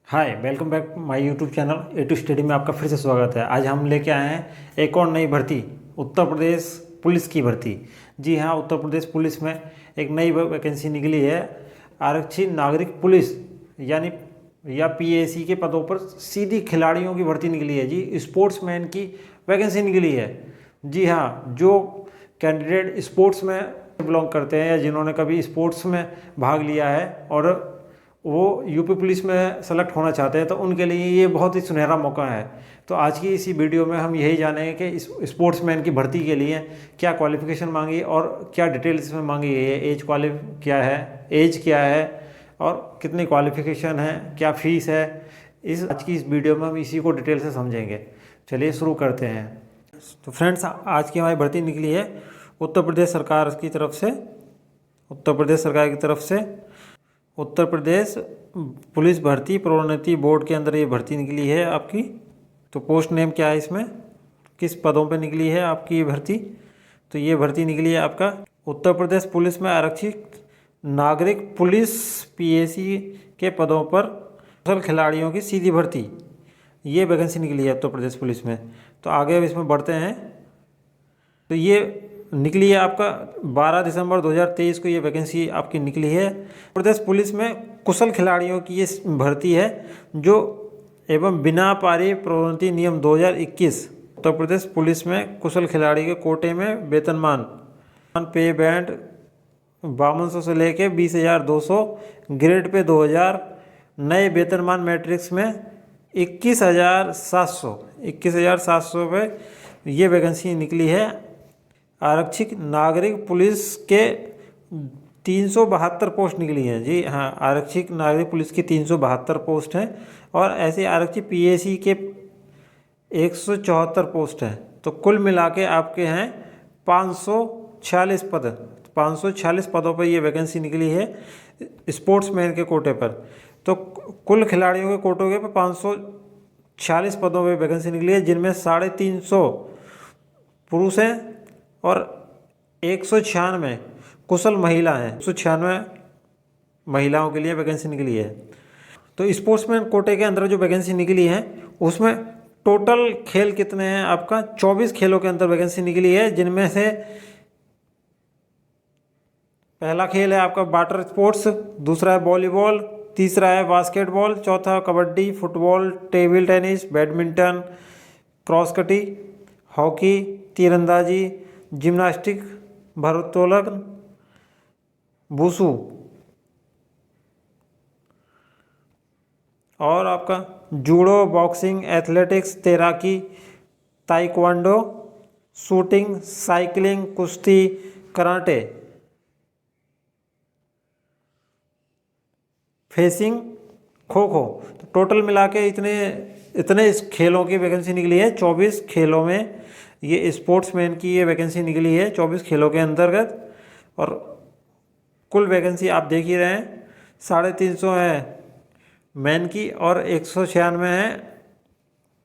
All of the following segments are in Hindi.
Hi, welcome back my YouTube channel A two study में आपका फिर से स्वागत है। आज हम लेके आए हैं एक और नई भर्ती, उत्तर प्रदेश पुलिस की भर्ती। जी हाँ, उत्तर प्रदेश पुलिस में एक नई वैकेंसी निकली है। आरक्षित नागरिक पुलिस यानी या पीएसी के पदों पर सीधी खिलाड़ियों की भर्ती निकली है। जी, स्पोर्ट्समैन की वैकेंसी निकली है। जी हाँ, जो कैंडिडेट स्पोर्ट्स में बिलोंग करते हैं या जिन्होंने कभी स्पोर्ट्स में भाग लिया है और वो यूपी पुलिस में सेलेक्ट होना चाहते हैं तो उनके लिए ये बहुत ही सुनहरा मौका है। तो आज की इसी वीडियो में हम यही जानेंगे कि इस स्पोर्ट्समैन की भर्ती के लिए क्या क्वालिफ़िकेशन मांगी और क्या डिटेल्स इसमें मांगी गई है। एज क्या है और कितनी क्वालिफ़िकेशन है, क्या फ़ीस है। आज की इस वीडियो में हम इसी को डिटेल से समझेंगे। चलिए शुरू करते हैं। तो फ्रेंड्स, आज की हमारी भर्ती निकली है उत्तर प्रदेश सरकार की तरफ से। उत्तर प्रदेश पुलिस भर्ती प्रोन्नति बोर्ड के अंदर ये भर्ती निकली है आपकी। तो पोस्ट नेम क्या है, इसमें किस पदों पे निकली है आपकी ये भर्ती। तो ये भर्ती निकली है आपका उत्तर प्रदेश पुलिस में आरक्षित नागरिक पुलिस पीएसी के पदों पर कुशल खिलाड़ियों की सीधी भर्ती। ये वैकेंसी निकली है उत्तर प्रदेश पुलिस में। तो आगे अब इसमें बढ़ते हैं। तो ये निकली है आपका 12 दिसंबर 2023 को ये वैकेंसी आपकी निकली है। प्रदेश पुलिस में कुशल खिलाड़ियों की ये भर्ती है जो एवं बिना पारी प्रोन्नति नियम 2021। उत्तर प्रदेश पुलिस में कुशल खिलाड़ी के कोटे में वेतनमान पे बैंड 5200 से लेके 20,200, ग्रेड पे 2000, नए वेतनमान मैट्रिक्स में 21,700 पे ये वैकेंसी निकली है। आरक्षित नागरिक पुलिस के 372 पोस्ट निकली हैं। जी हाँ, आरक्षित नागरिक पुलिस की 372 पोस्ट हैं और ऐसे आरक्षित पीएसी के 174 पोस्ट हैं। तो कुल मिला के आपके हैं 546 पद। 546 पदों पर ये वैकेंसी निकली है स्पोर्ट्समैन के कोटे पर। तो कुल खिलाड़ियों के कोटों के पर 546 पदों पर वैकेंसी निकली है, जिनमें 350 पुरुष हैं और 196 कुशल महिला हैं। 196 महिलाओं के लिए वैकेंसी निकली है। तो स्पोर्ट्समैन कोटे के अंदर जो वैकेंसी निकली है उसमें टोटल खेल कितने हैं आपका 24 खेलों के अंदर वैकेंसी निकली है, जिनमें से पहला खेल है आपका वाटर स्पोर्ट्स, दूसरा है वॉलीबॉल, तीसरा है बास्केटबॉल, चौथा kabaddi, football, table tennis, badminton, cross कटी, हॉकी, तीरंदाजी, जिम्नास्टिक, भारोत्तोलन, वुशु और आपका जूडो, बॉक्सिंग, एथलेटिक्स, तैराकी, ताइक्वांडो, शूटिंग, साइकिलिंग, कुश्ती, कराटे, फेसिंग, खो खो। तो टोटल मिला के इतने इस खेलों की वैकेंसी निकली है। 24 खेलों में ये स्पोर्ट्समैन की ये वैकेंसी निकली है 24 खेलों के अंतर्गत। और कुल वैकेंसी आप देख ही रहे हैं, 350 है मैन की और 196 है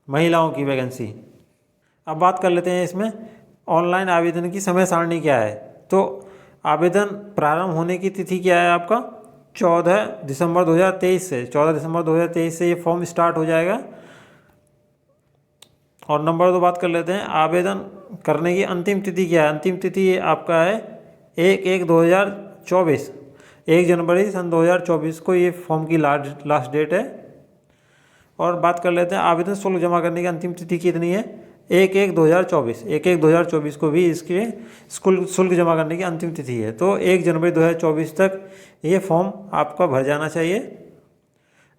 महिलाओं की वैकेंसी। अब बात कर लेते हैं इसमें ऑनलाइन आवेदन की समय सारणी क्या है। तो आवेदन प्रारंभ होने की तिथि क्या है आपका 14 दिसंबर 2023 से। 14 दिसंबर 2023 से ये फॉर्म स्टार्ट हो जाएगा। और नंबर 2 बात कर लेते हैं, आवेदन करने की अंतिम तिथि क्या है। अंतिम तिथि आपका है 1/1/2024, 1 जनवरी सन 2024 को ये फॉर्म की लास्ट डेट है। और बात कर लेते हैं आवेदन शुल्क जमा करने की अंतिम तिथि कितनी है 1/1/2024 को भी इसके शुल्क जमा करने की अंतिम तिथि है। तो 1 जनवरी 2024 तक ये फॉर्म आपका भर जाना चाहिए।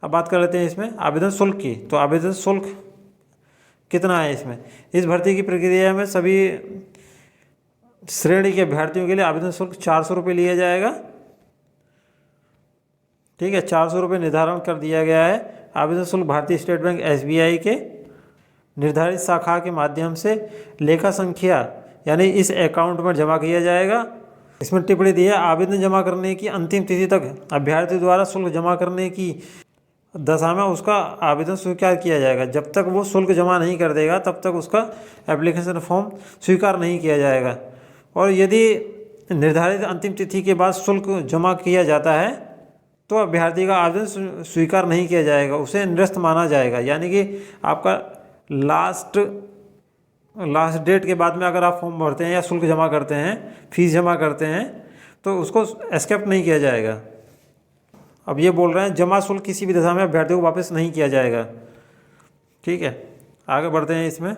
अब बात कर लेते हैं इसमें आवेदन शुल्क की। तो आवेदन शुल्क कितना है इसमें। इस भर्ती की प्रक्रिया में सभी श्रेणी के अभ्यर्थियों के लिए आवेदन शुल्क 400 रुपये लिया जाएगा। ठीक है, 400 रुपये निर्धारण कर दिया गया है। आवेदन शुल्क भारतीय स्टेट बैंक SBI के निर्धारित शाखा के माध्यम से लेखा संख्या यानी इस अकाउंट में जमा किया जाएगा। इसमें टिप्पणी दी है, आवेदन जमा करने की अंतिम तिथि तक अभ्यर्थी द्वारा शुल्क जमा करने की दशा में उसका आवेदन स्वीकार किया जाएगा। जब तक वो शुल्क जमा नहीं कर देगा तब तक उसका एप्लीकेशन फॉर्म स्वीकार नहीं किया जाएगा। और यदि निर्धारित अंतिम तिथि के बाद शुल्क जमा किया जाता है तो अभ्यर्थी का आवेदन स्वीकार नहीं किया जाएगा, उसे निरस्त माना जाएगा। यानी कि आपका लास्ट डेट के बाद में अगर आप फॉर्म भरते हैं या शुल्क जमा करते हैं, फीस जमा करते हैं, तो उसको एक्सेप्ट नहीं किया जाएगा। अब ये बोल रहे हैं जमा शुल्क किसी भी दशा में अभ्यर्थी को वापस नहीं किया जाएगा। ठीक है, आगे बढ़ते हैं इसमें।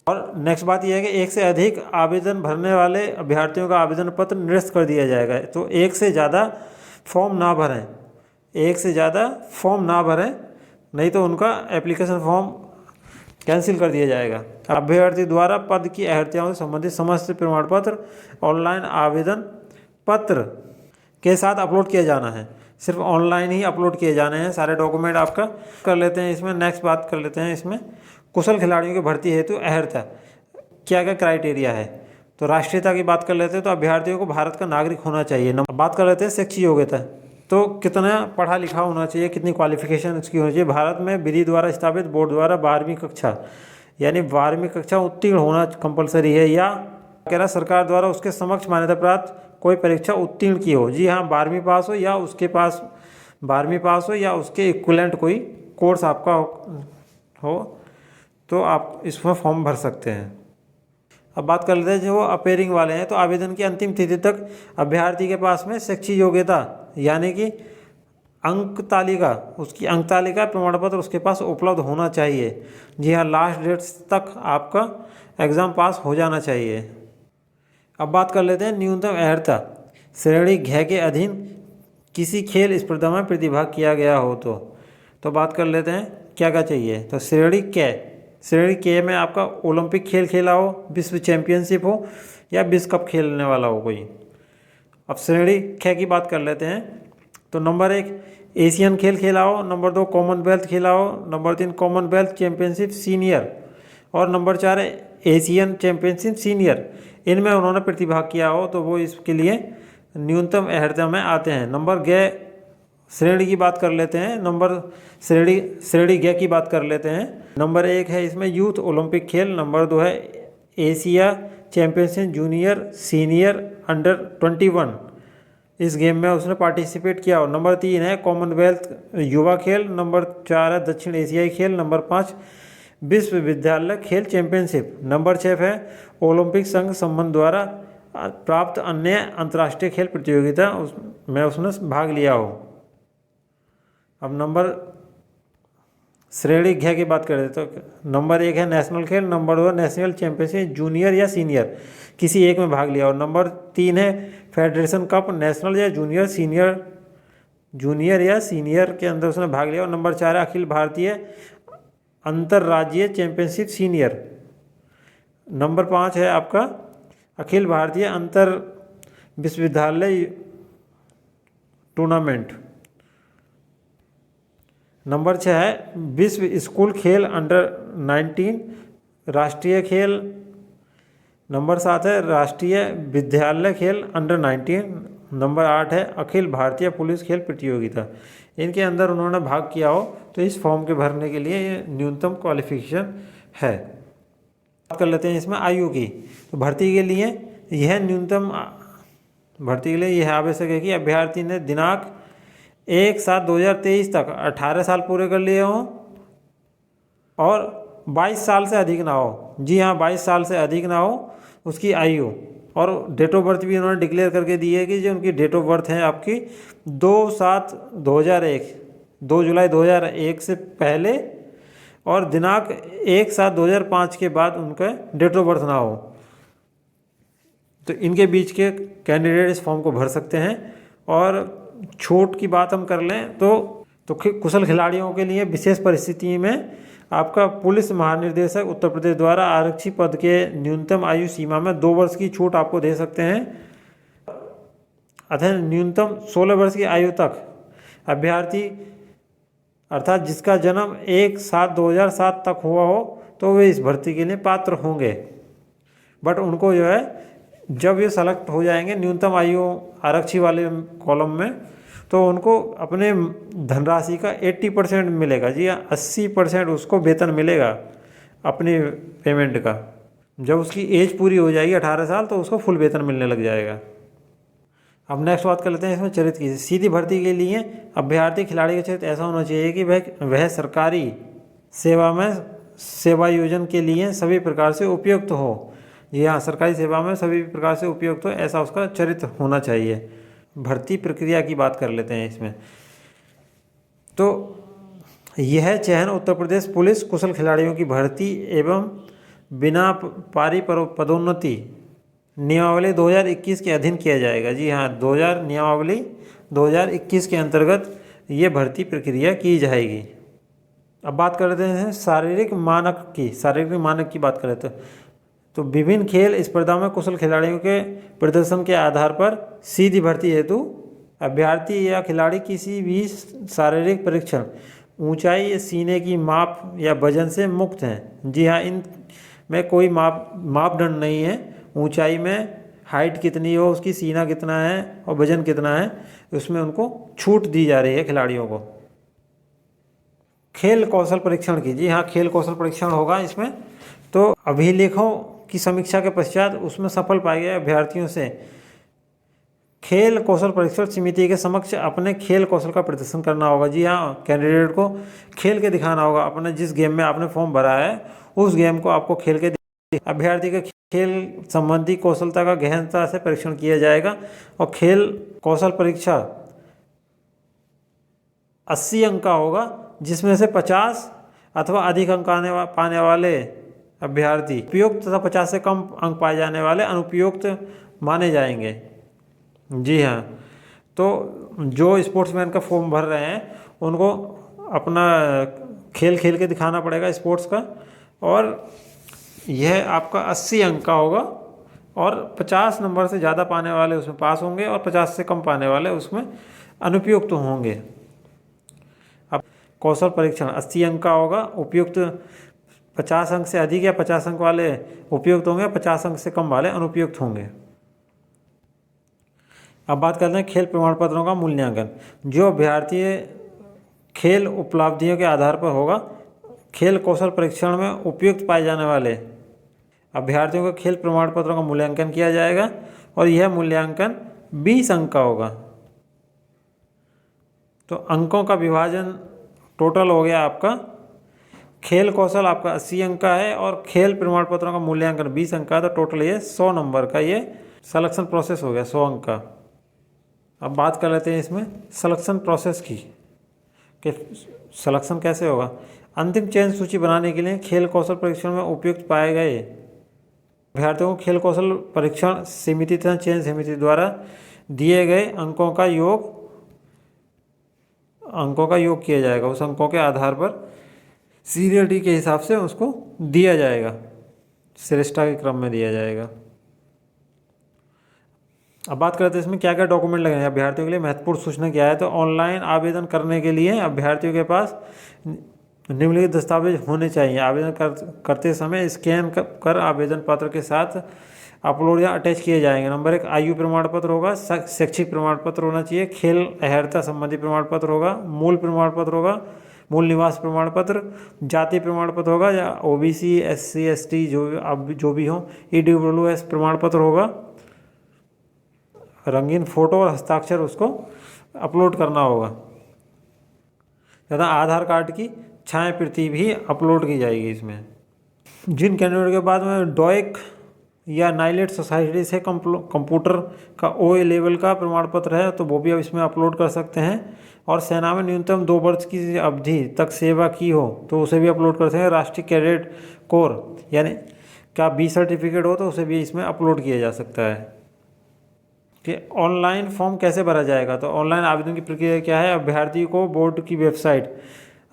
और नेक्स्ट बात यह है कि एक से अधिक आवेदन भरने वाले अभ्यर्थियों का आवेदन पत्र निरस्त कर दिया जाएगा। तो एक से ज़्यादा फॉर्म ना भरें, नहीं तो उनका एप्लीकेशन फॉर्म कैंसिल कर दिया जाएगा। अभ्यर्थी द्वारा पद की अहर्तियों से संबंधित समस्त प्रमाण पत्र ऑनलाइन आवेदन पत्र के साथ अपलोड किया जाना है। सिर्फ ऑनलाइन ही अपलोड किए जाने हैं सारे डॉक्यूमेंट आपका। कर लेते हैं इसमें, नेक्स्ट बात कर लेते हैं इसमें। कुशल खिलाड़ियों की भर्ती हेतु अहर्ता क्या क्या क्राइटेरिया है। तो राष्ट्रीयता की बात कर लेते हैं, तो अभ्यर्थियों को भारत का नागरिक होना चाहिए। बात कर लेते हैं शैक्षिक योग्यता, तो कितना पढ़ा लिखा होना चाहिए, कितनी क्वालिफिकेशन इसकी होनी चाहिए। भारत में विधि द्वारा स्थापित बोर्ड द्वारा 12वीं कक्षा यानी 12वीं कक्षा उत्तीर्ण होना कंपलसरी है, या कह रहा सरकार द्वारा उसके समक्ष मान्यता प्राप्त कोई परीक्षा उत्तीर्ण की हो। जी हाँ, 12वीं पास हो या उसके पास 12वीं पास हो या उसके इक्विवेलेंट कोई कोर्स आपका हो तो आप इसमें फॉर्म भर सकते हैं। अब बात कर लेते हैं जो अपेयरिंग वाले हैं, तो आवेदन की अंतिम तिथि तक अभ्यर्थी के पास में शैक्षिक योग्यता यानी कि अंक तालिका, उसकी अंक तालिका प्रमाण पत्र उसके पास उपलब्ध होना चाहिए। जी हाँ, लास्ट डेट तक आपका एग्ज़ाम पास हो जाना चाहिए। अब बात कर लेते हैं न्यूनतम अहर्ता। श्रेणी घ के अधीन किसी खेल स्पर्धा में प्रतिभाग किया गया हो तो बात कर लेते हैं क्या क्या चाहिए। तो श्रेणी के में आपका ओलंपिक खेल खेला हो, विश्व चैंपियनशिप हो या विश्व कप खेलने वाला हो कोई। अब श्रेणी ख की बात कर लेते हैं, तो नंबर 1 एशियन खेल खेला हो, नंबर 2 कॉमनवेल्थ खेला हो, नंबर 3 कॉमनवेल्थ चैंपियनशिप सीनियर और नंबर 4 एशियन चैंपियनशिप सीनियर। इनमें उन्होंने प्रतिभाग किया हो तो वो इसके लिए न्यूनतम अहर्ता में आते हैं। नंबर ग श्रेणी की बात कर लेते हैं, श्रेणी ग की बात कर लेते हैं। नंबर 1 है इसमें यूथ ओलंपिक खेल, नंबर 2 है Asia championship junior senior under 21, इस गेम में उसने पार्टिसिपेट किया हो। नंबर 3 है कॉमनवेल्थ युवा खेल, नंबर 4 है दक्षिण एशियाई खेल, नंबर 5 विश्वविद्यालय खेल चैंपियनशिप, नंबर 6 है ओलंपिक संघ संबंध द्वारा प्राप्त अन्य अंतर्राष्ट्रीय खेल प्रतियोगिता में उसने भाग लिया हो। अब नंबर श्रेणी घ की बात करें तो नंबर 1 है नेशनल खेल, नंबर 2 नेशनल चैंपियनशिप जूनियर या सीनियर, किसी एक में भाग लिया हो। नंबर 3 है फेडरेशन कप नेशनल या जूनियर या सीनियर के अंदर उसने भाग लिया हो। नंबर 4 है अखिल भारतीय अंतर्राज्यीय चैंपियनशिप सीनियर। नंबर 5 है आपका अखिल भारतीय अंतर विश्वविद्यालय टूर्नामेंट। नंबर 6 है विश्व स्कूल खेल अंडर 19 राष्ट्रीय खेल। नंबर 7 है राष्ट्रीय विद्यालय खेल अंडर 19। नंबर 8 है अखिल भारतीय पुलिस खेल प्रतियोगिता। इनके अंदर उन्होंने भाग किया हो तो इस फॉर्म के भरने के लिए ये न्यूनतम क्वालिफिकेशन है। बात कर लेते हैं इसमें आयु की, तो भर्ती के लिए यह आवश्यक है कि अभ्यर्थी ने दिनांक 1/7/2023 तक 18 साल पूरे कर लिए हों और 22 साल से अधिक ना हो। जी हाँ, 22 साल से अधिक ना हो उसकी आयु। और डेट ऑफ बर्थ भी उन्होंने डिक्लेयर करके दी है कि जो उनकी डेट ऑफ बर्थ है आपकी 2/7/2001, 2 जुलाई 2001 से पहले और दिनांक 1/7/2005 के बाद उनका डेट ऑफ बर्थ ना हो। तो इनके बीच के कैंडिडेट इस फॉर्म को भर सकते हैं। और छूट की बात हम कर लें तो कुशल खिलाड़ियों के लिए विशेष परिस्थिति में आपका पुलिस महानिदेशक उत्तर प्रदेश द्वारा आरक्षी पद के न्यूनतम आयु सीमा में 2 वर्ष की छूट आपको दे सकते हैं। अतः न्यूनतम 16 वर्ष की आयु तक अभ्यर्थी अर्थात जिसका जन्म 1/7/2007 तक हुआ हो तो वे इस भर्ती के लिए पात्र होंगे। बट उनको जो है जब ये सेलेक्ट हो जाएंगे न्यूनतम आयु आरक्षी वाले कॉलम में तो उनको अपने धनराशि का 80% मिलेगा। जी हाँ, 80% उसको वेतन मिलेगा अपनी पेमेंट का। जब उसकी एज पूरी हो जाएगी 18 साल तो उसको फुल वेतन मिलने लग जाएगा। अब नेक्स्ट बात कर लेते हैं इसमें चरित्र की। सीधी भर्ती के लिए अभ्यर्थी खिलाड़ी का चरित्र ऐसा होना चाहिए कि वह सरकारी सेवा में सेवायोजन के लिए सभी प्रकार से उपयुक्त हो। जी हाँ, सरकारी सेवा में सभी प्रकार से उपयुक्त हो, ऐसा उसका चरित्र होना चाहिए। भर्ती प्रक्रिया की बात कर लेते हैं इसमें। तो यह चयन उत्तर प्रदेश पुलिस कुशल खिलाड़ियों की भर्ती एवं बिना पारी पदोन्नति नियमावली 2021 के अधीन किया जाएगा। जी हाँ, नियमावली 2021 के अंतर्गत ये भर्ती प्रक्रिया की जाएगी। अब बात कर लेते हैं शारीरिक मानक की बात करें तो विभिन्न खेल स्पर्धा में कुशल खिलाड़ियों के प्रदर्शन के आधार पर सीधी भर्ती हेतु अभ्यर्थी या खिलाड़ी किसी भी शारीरिक परीक्षण, ऊंचाई, सीने की माप या वजन से मुक्त हैं। जी हाँ, इन में कोई मापदंड नहीं है। ऊंचाई में हाइट कितनी हो, उसकी सीना कितना है और वजन कितना है, उसमें उनको छूट दी जा रही है खिलाड़ियों को। खेल कौशल परीक्षण की, जी हाँ, खेल कौशल परीक्षण होगा इसमें। तो अभिलेखों की समीक्षा के पश्चात उसमें सफल पाए गए अभ्यर्थियों से खेल कौशल परीक्षण समिति के समक्ष अपने खेल कौशल का प्रदर्शन करना होगा। जी हाँ, कैंडिडेट को खेल के दिखाना होगा। अपने जिस गेम में आपने फॉर्म भरा है उस गेम को आपको खेल के अभ्यर्थी के खेल संबंधी कौशलता का गहनता से परीक्षण किया जाएगा। और खेल कौशल परीक्षा 80 अंक का होगा, जिसमें से 50 अथवा अधिक अंक पाने वाले अभ्यर्थी उपयुक्त तथा 50 से कम अंक पाए जाने वाले अनुपयुक्त माने जाएंगे। जी हाँ, तो जो स्पोर्ट्समैन का फॉर्म भर रहे हैं उनको अपना खेल के दिखाना पड़ेगा स्पोर्ट्स का, और यह आपका 80 अंक का होगा और 50 नंबर से ज़्यादा पाने वाले उसमें पास होंगे और 50 से कम पाने वाले उसमें अनुपयुक्त होंगे। अब कौशल परीक्षण 80 अंक का होगा, उपयुक्त 50 अंक से अधिक या 50 अंक वाले उपयुक्त होंगे, 50 अंक से कम वाले अनुपयुक्त होंगे। अब बात करते हैं खेल प्रमाण पत्रों का मूल्यांकन। जो अभ्यर्थी खेल उपलब्धियों के आधार पर होगा, खेल कौशल परीक्षण में उपयुक्त पाए जाने वाले अभ्यर्थियों को खेल प्रमाण पत्रों का मूल्यांकन किया जाएगा और यह मूल्यांकन 20 अंक का होगा। तो अंकों का विभाजन टोटल हो गया आपका, खेल कौशल आपका 80 अंक का है और खेल प्रमाण पत्रों का मूल्यांकन 20 अंक का है, तो टोटल ये 100 नंबर का ये सिलेक्शन प्रोसेस हो गया, 100 अंक का। अब बात कर लेते हैं इसमें सिलेक्शन प्रोसेस की, कि सिलेक्शन कैसे होगा। अंतिम चयन सूची बनाने के लिए खेल कौशल परीक्षण में उपयुक्त पाए गए अभ्यर्थियों को खेल कौशल परीक्षण समिति तथा चयन समिति द्वारा दिए गए अंकों का योग किया जाएगा। उस अंकों के आधार पर सीरियलिटी के हिसाब से उसको दिया जाएगा, श्रेष्ठता के क्रम में दिया जाएगा। अब बात करते हैं इसमें क्या क्या डॉक्यूमेंट लगेंगे अभ्यर्थियों के लिए। महत्वपूर्ण सूचना क्या है, तो ऑनलाइन आवेदन करने के लिए अभ्यर्थियों के पास निम्नलिखित दस्तावेज होने चाहिए। आवेदन करते समय स्कैन कर आवेदन पत्र के साथ अपलोड या अटैच किए जाएंगे। नंबर 1 आयु प्रमाण पत्र होगा, शैक्षिक प्रमाण पत्र होना चाहिए, खेल अहर्ता संबंधी प्रमाण पत्र होगा, मूल प्रमाण पत्र होगा, मूल निवास प्रमाण पत्र, जाति प्रमाण पत्र होगा या OBC SC ST जो भी हो, EWS प्रमाण पत्र होगा, रंगीन फोटो और हस्ताक्षर उसको अपलोड करना होगा तथा आधार कार्ड की छाया प्रति भी अपलोड की जाएगी इसमें। जिन कैंडिडेट के बाद में डॉइक या नाइलेट सोसाइटी से कंप्यूटर का OA लेवल का प्रमाण पत्र है तो वो भी अब इसमें अपलोड कर सकते हैं। और सेना में न्यूनतम 2 वर्ष की अवधि तक सेवा की हो तो उसे भी अपलोड कर सकते हैं। राष्ट्रीय कैडेट कोर यानी क्या B सर्टिफिकेट हो तो उसे भी इसमें अपलोड किया जा सकता है। कि ऑनलाइन फॉर्म कैसे भरा जाएगा, तो ऑनलाइन आवेदन की प्रक्रिया क्या है। अभ्यर्थी को बोर्ड की वेबसाइट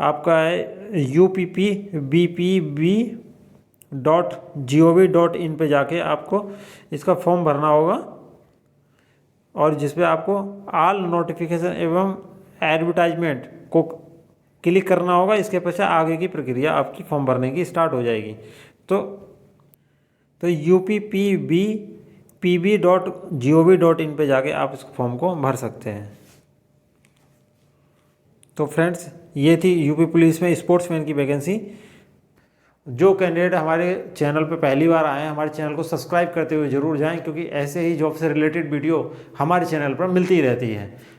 आपका है uppbb.gov.in पे जाके आपको इसका फॉर्म भरना होगा और जिस पे आपको ऑल नोटिफिकेशन एवं एडवर्टाइजमेंट को क्लिक करना होगा। इसके पश्चात आगे की प्रक्रिया आपकी फॉर्म भरने की स्टार्ट हो जाएगी। तो uppbb.gov.in पे जाके आप इस फॉर्म को भर सकते हैं। तो फ्रेंड्स, ये थी यूपी पुलिस में स्पोर्ट्समैन की वैकेंसी। जो कैंडिडेट हमारे चैनल पर पहली बार आए हैं, हमारे चैनल को सब्सक्राइब करते हुए ज़रूर जाएं, क्योंकि ऐसे ही जॉब से रिलेटेड वीडियो हमारे चैनल पर मिलती रहती है।